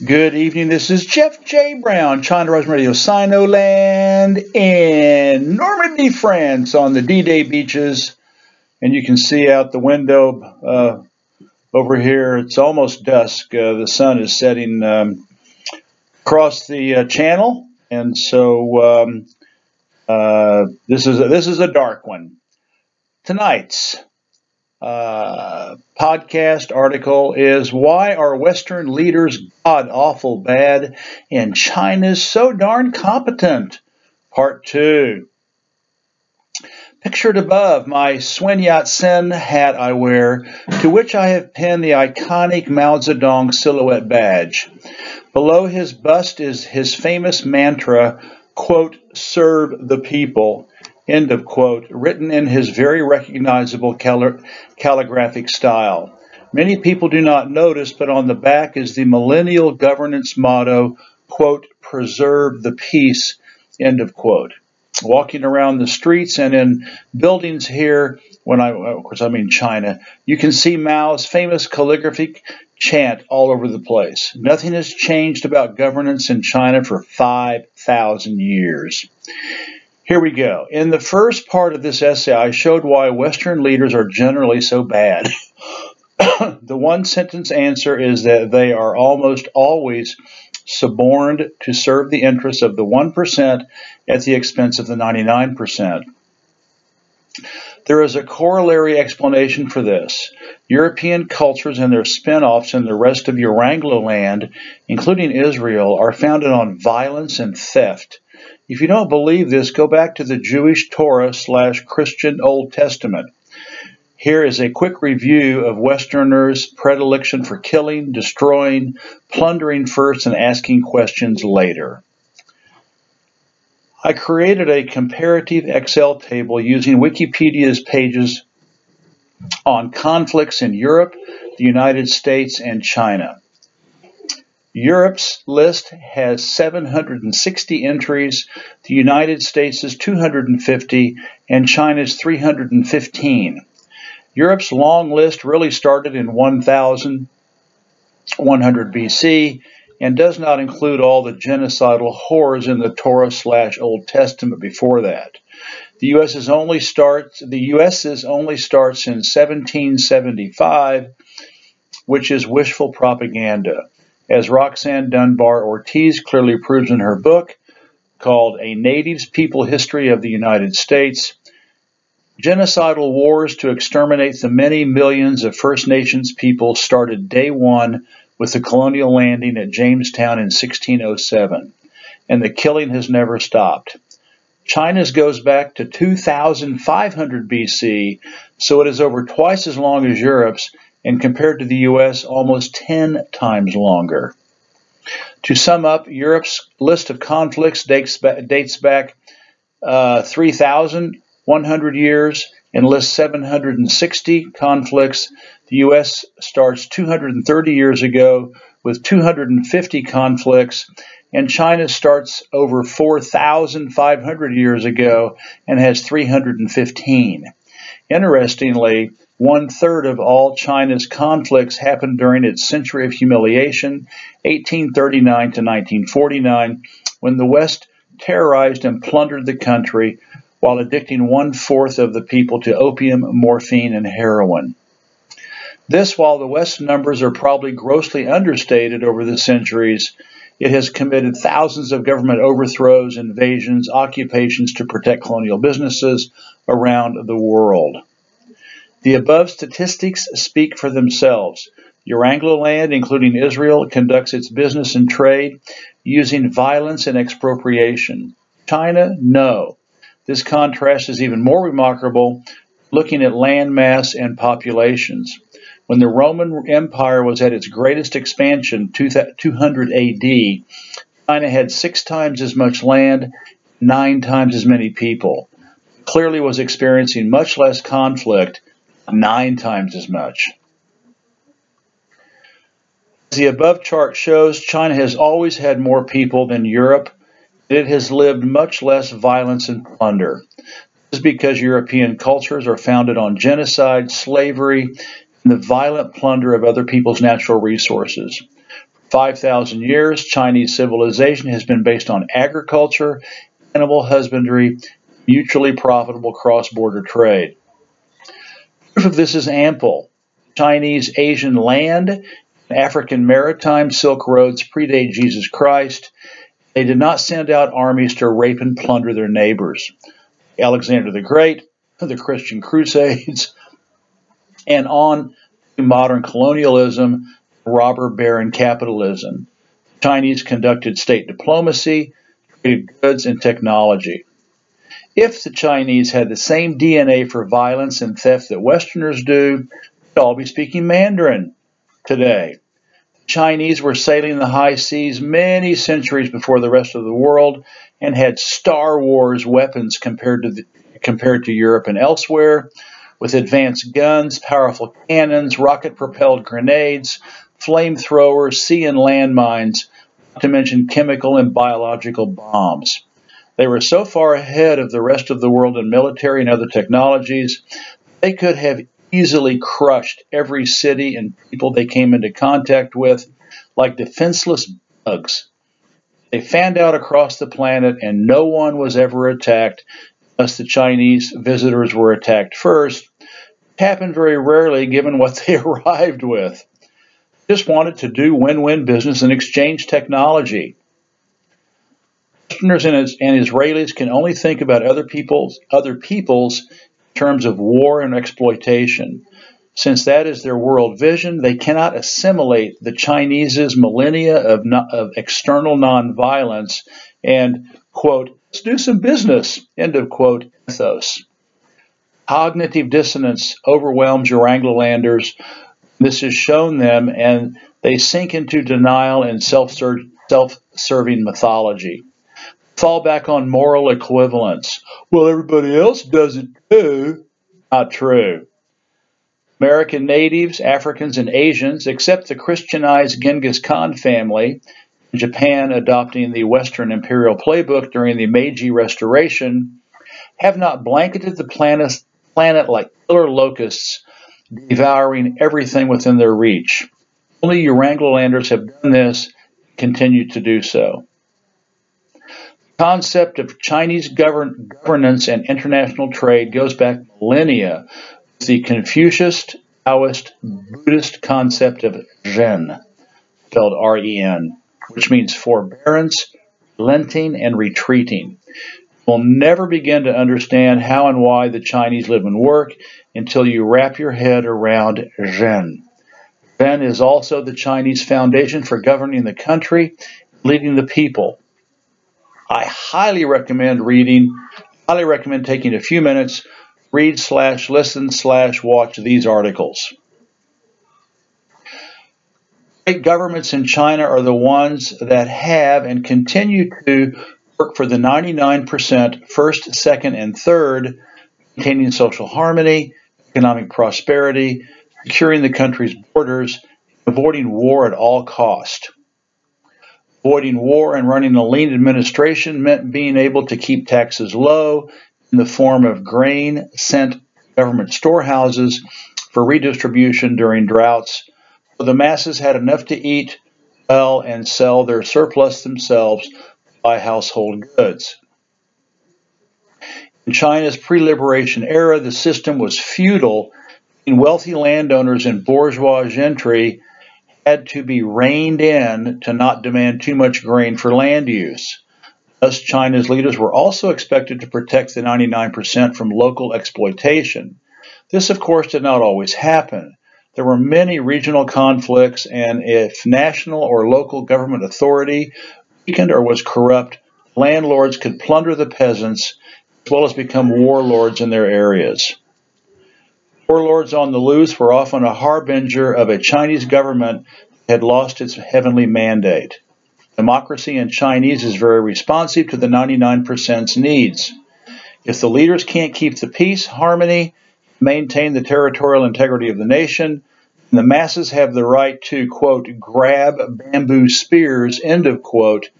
Good evening. This is Jeff J. Brown, China Horizon Radio, Sinoland in Normandy, France, on the D-Day beaches. And you can see out the window over here, it's almost dusk. The sun is setting across the channel, and so this is a dark one. Tonight's podcast article is Why Are Western Leaders God-Awful Bad and China's So Darn Competent? Part 2. Pictured above, my Sun Yat-Sen hat I wear, to which I have pinned the iconic Mao Zedong silhouette badge. Below his bust is his famous mantra, quote, "Serve the people," end of quote, written in his very recognizable calligraphic style. Many people do not notice, but on the back is the millennial governance motto, quote, "Preserve the peace," end of quote. Walking around the streets and in buildings here, of course I mean China, you can see Mao's famous calligraphic chant all over the place. Nothing has changed about governance in China for 5,000 years. Here we go. In the first part of this essay, I showed why Western leaders are generally so bad. The one-sentence answer is that they are almost always suborned to serve the interests of the 1% at the expense of the 99%. There is a corollary explanation for this. European cultures and their spin-offs in the rest of Uranglo land, including Israel, are founded on violence and theft. If you don't believe this, go back to the Jewish Torah/Christian Old Testament. Here is a quick review of Westerners' predilection for killing, destroying, plundering first, and asking questions later. I created a comparative Excel table using Wikipedia's pages on conflicts in Europe, the United States, and China. Europe's list has 760 entries, the United States' 250, and China's 315. Europe's long list really started in 1100 BC and does not include all the genocidal horrors in the Torah/Old Testament before that. The U.S.'s only starts in 1775, which is wishful propaganda. As Roxanne Dunbar Ortiz clearly proves in her book called A Natives People History of the United States, genocidal wars to exterminate the many millions of First Nations people started day one with the colonial landing at Jamestown in 1607, and the killing has never stopped. China's goes back to 2500 BC, so it is over twice as long as Europe's, and compared to the U.S., almost 10 times longer. To sum up, Europe's list of conflicts dates back 3,100 years and lists 760 conflicts. The U.S. starts 230 years ago with 250 conflicts, and China starts over 4,500 years ago and has 315. Interestingly, 1/3 of all China's conflicts happened during its century of humiliation, 1839 to 1949, when the West terrorized and plundered the country while addicting 1/4 of the people to opium, morphine, and heroin. This, while the West's numbers are probably grossly understated over the centuries, it has committed thousands of government overthrows, invasions, occupations to protect colonial businesses around the world. The above statistics speak for themselves. Uranglo land, including Israel, conducts its business and trade using violence and expropriation. China, no. This contrast is even more remarkable looking at land mass and populations. When the Roman Empire was at its greatest expansion, 200 AD, China had 6 times as much land, 9 times as many people. Clearly was experiencing much less conflict, 9 times as much. As the above chart shows, China has always had more people than Europe. It has lived much less violence and plunder. This is because European cultures are founded on genocide, slavery, and the violent plunder of other people's natural resources. 5,000 years, Chinese civilization has been based on agriculture, animal husbandry, mutually profitable cross-border trade. Proof of this is ample. Chinese Asian land and African maritime Silk Roads predate Jesus Christ. They did not send out armies to rape and plunder their neighbors. Alexander the Great, the Christian Crusades, and on to modern colonialism, robber baron capitalism. The Chinese conducted state diplomacy, traded goods and technology. If the Chinese had the same DNA for violence and theft that Westerners do, we'd all be speaking Mandarin today. The Chinese were sailing the high seas many centuries before the rest of the world and had Star Wars weapons compared to Europe and elsewhere, with advanced guns, powerful cannons, rocket-propelled grenades, flamethrowers, sea and land mines, not to mention chemical and biological bombs. They were so far ahead of the rest of the world in military and other technologies, they could have easily crushed every city and people they came into contact with like defenseless bugs. They fanned out across the planet and no one was ever attacked unless the Chinese visitors were attacked first. It happened very rarely given what they arrived with. They just wanted to do win-win business and exchange technology. Westerners and Israelis can only think about other people's in terms of war and exploitation. Since that is their world vision, they cannot assimilate the Chinese's millennia of external nonviolence and, quote, let's do some business, end of quote, ethos. Cognitive dissonance overwhelms Uranglanders. This has shown them, and they sink into denial and self-serving mythology. Fall back on moral equivalence. Well, everybody else does it too. Not true. American natives, Africans, and Asians, except the Christianized Genghis Khan family, Japan adopting the Western imperial playbook during the Meiji Restoration, have not blanketed the planet like killer locusts, devouring everything within their reach. Only Uranglanders have done this and continue to do so. The concept of Chinese governance and international trade goes back millennia with the Confucius, Taoist, Buddhist concept of Zen, spelled R-E-N, which means forbearance, relenting, and retreating. You'll never begin to understand how and why the Chinese live and work until you wrap your head around Zen. Zen is also the Chinese foundation for governing the country, leading the people. I highly recommend taking a few minutes, read/listen/watch these articles. Great governments in China are the ones that have and continue to work for the 99% first, second, and third, maintaining social harmony, economic prosperity, securing the country's borders, avoiding war at all cost. Avoiding war and running a lean administration meant being able to keep taxes low in the form of grain sent to government storehouses for redistribution during droughts, so the masses had enough to eat well and sell their surplus themselves to buy household goods. In China's pre-liberation era, the system was feudal, and wealthy landowners and bourgeois gentry had to be reined in to not demand too much grain for land use. Thus, China's leaders were also expected to protect the 99% from local exploitation. This, of course, did not always happen. There were many regional conflicts, and if national or local government authority weakened or was corrupt, landlords could plunder the peasants as well as become warlords in their areas. Warlords on the loose were often a harbinger of a Chinese government that had lost its heavenly mandate. Democracy in Chinese is very responsive to the 99%'s needs. If the leaders can't keep the peace, harmony, maintain the territorial integrity of the nation, and the masses have the right to, quote, grab bamboo spears, end of quote,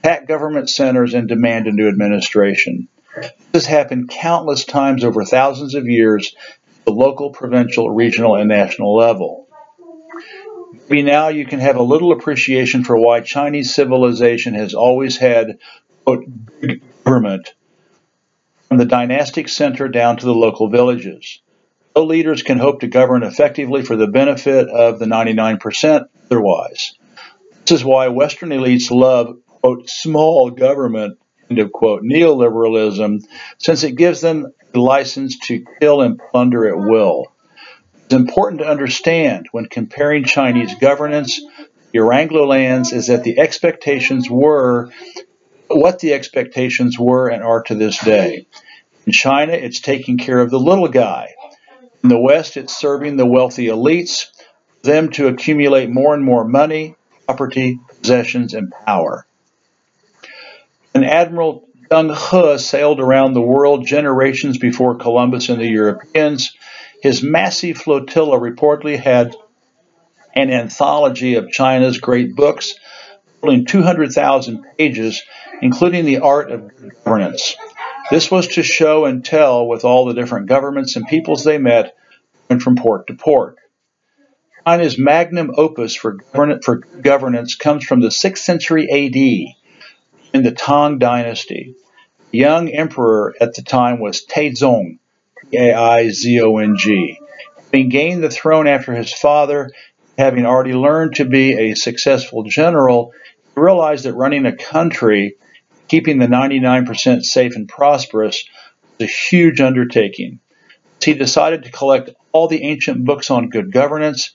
attack government centers and demand a new administration. This has happened countless times over thousands of years at the local, provincial, regional, and national level. Maybe now you can have a little appreciation for why Chinese civilization has always had, quote, big government, from the dynastic center down to the local villages. No leaders can hope to govern effectively for the benefit of the 99% otherwise. This is why Western elites love, quote, small government, end of quote, neoliberalism, since it gives them the license to kill and plunder at will. It's important to understand when comparing Chinese governance to your Anglo-lands is that the expectations were what the expectations were and are to this day. In China, it's taking care of the little guy. In the West, it's serving the wealthy elites, for them to accumulate more and more money, property, possessions, and power. When Admiral Zheng He sailed around the world generations before Columbus and the Europeans, his massive flotilla reportedly had an anthology of China's great books, totaling 200,000 pages, including The Art of Good Governance. This was to show and tell with all the different governments and peoples they met, going from port to port. China's magnum opus for governance comes from the 6th century A.D. in the Tang Dynasty. The young emperor at the time was Taizong, Taizong. Having gained the throne after his father, having already learned to be a successful general, he realized that running a country, keeping the 99% safe and prosperous, was a huge undertaking. So he decided to collect all the ancient books on good governance,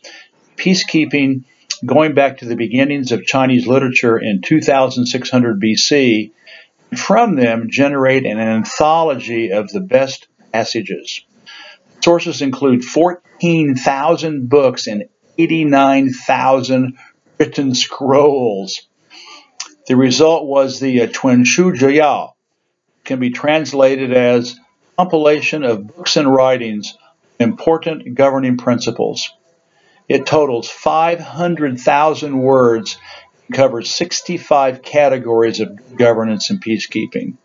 peacekeeping, going back to the beginnings of Chinese literature in 2600 BC, and from them generate an anthology of the best passages. Sources include 14,000 books and 89,000 written scrolls. The result was the Chunshu Jiao, can be translated as compilation of books and writings on important governing principles. It totals 500,000 words and covers 65 categories of governance and peacekeeping. In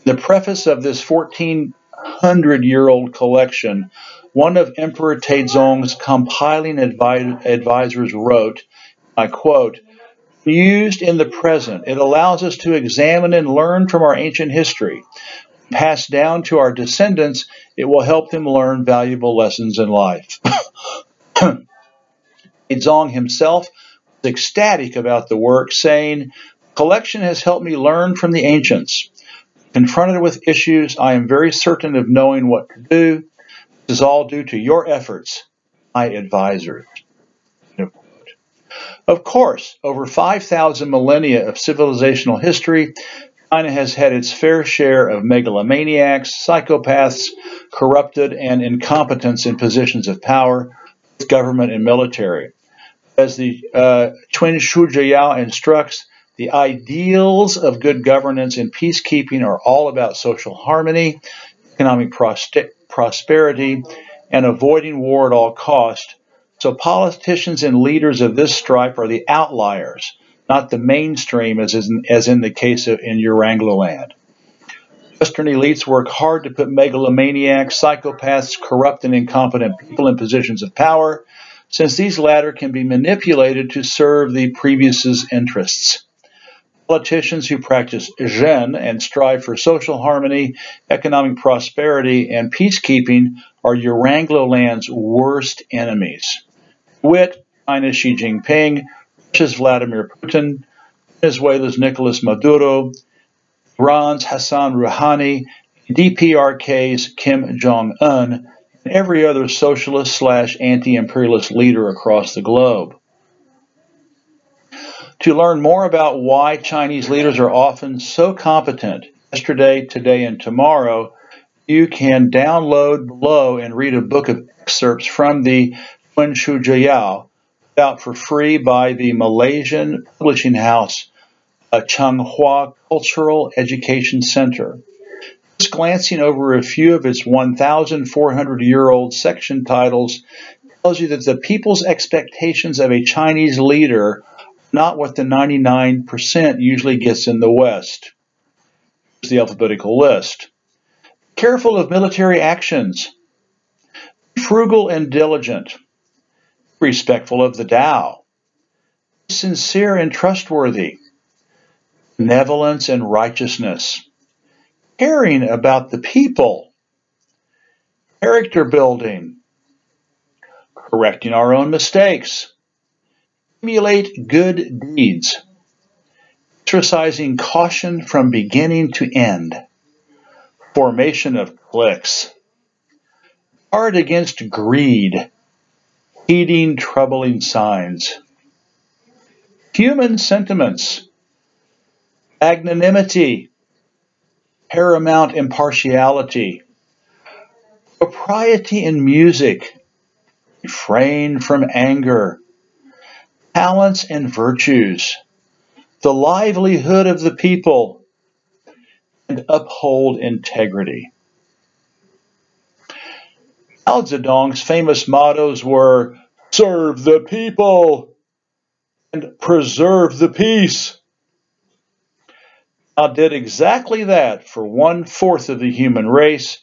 the preface of this 1,400-year-old collection, one of Emperor Taizong's compiling advisors wrote, I quote, "Used in the present, it allows us to examine and learn from our ancient history. Passed down to our descendants, it will help them learn valuable lessons in life." Taizong himself was ecstatic about the work, saying, "The collection has helped me learn from the ancients. Confronted with issues, I am very certain of knowing what to do. This is all due to your efforts, my advisors." Of course, over 5,000 millennia of civilizational history, China has had its fair share of megalomaniacs, psychopaths, corrupted, and incompetents in positions of power, both government and military. As the Chunshu Jiao instructs, the ideals of good governance and peacekeeping are all about social harmony, economic prosperity, and avoiding war at all cost. So politicians and leaders of this stripe are the outliers, not the mainstream, as in the case in your Anglo-land. Western elites work hard to put megalomaniacs, psychopaths, corrupt and incompetent people in positions of power, since these latter can be manipulated to serve the previous's interests. Politicians who practice Zhen and strive for social harmony, economic prosperity, and peacekeeping are your Anglo-land's worst enemies. Wit, China's Xi Jinping, Russia's Vladimir Putin, Venezuela's Nicolas Maduro, Iran's Hassan Rouhani, DPRK's Kim Jong-un, and every other socialist/anti-imperialist leader across the globe. To learn more about why Chinese leaders are often so competent, yesterday, today, and tomorrow, you can download below and read a book of excerpts from the Chunshu Jiao, put out for free by the Malaysian publishing house Changhua Cultural Education Center. Just glancing over a few of its 1,400-year-old section titles tells you that the people's expectations of a Chinese leader are not what the 99% usually gets in the West. Here's the alphabetical list. Careful of military actions. Frugal and diligent. respectful of the Tao, sincere and trustworthy, benevolence and righteousness, caring about the people, character building, correcting our own mistakes, emulate good deeds, exercising caution from beginning to end, formation of cliques, guard against greed, heeding troubling signs, human sentiments, magnanimity, paramount impartiality, propriety in music, refrain from anger, talents and virtues, the livelihood of the people, and uphold integrity. Mao Zedong's famous mottos were, "Serve the people," and "Preserve the peace." Mao did exactly that for 1/4 of the human race,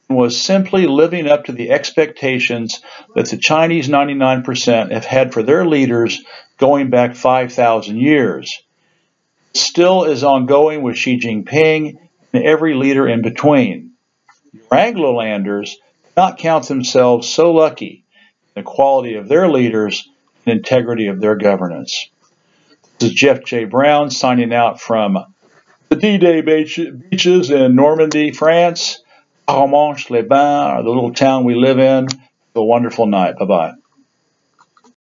and was simply living up to the expectations that the Chinese 99% have had for their leaders going back 5,000 years. It still is ongoing with Xi Jinping and every leader in between. Your Anglo-landers cannot count themselves so lucky in the quality of their leaders and integrity of their governance. This is Jeff J. Brown signing out from the D-Day beaches in Normandy, France, Armanche-les-Bains, the little town we live in. Have a wonderful night. Bye-bye.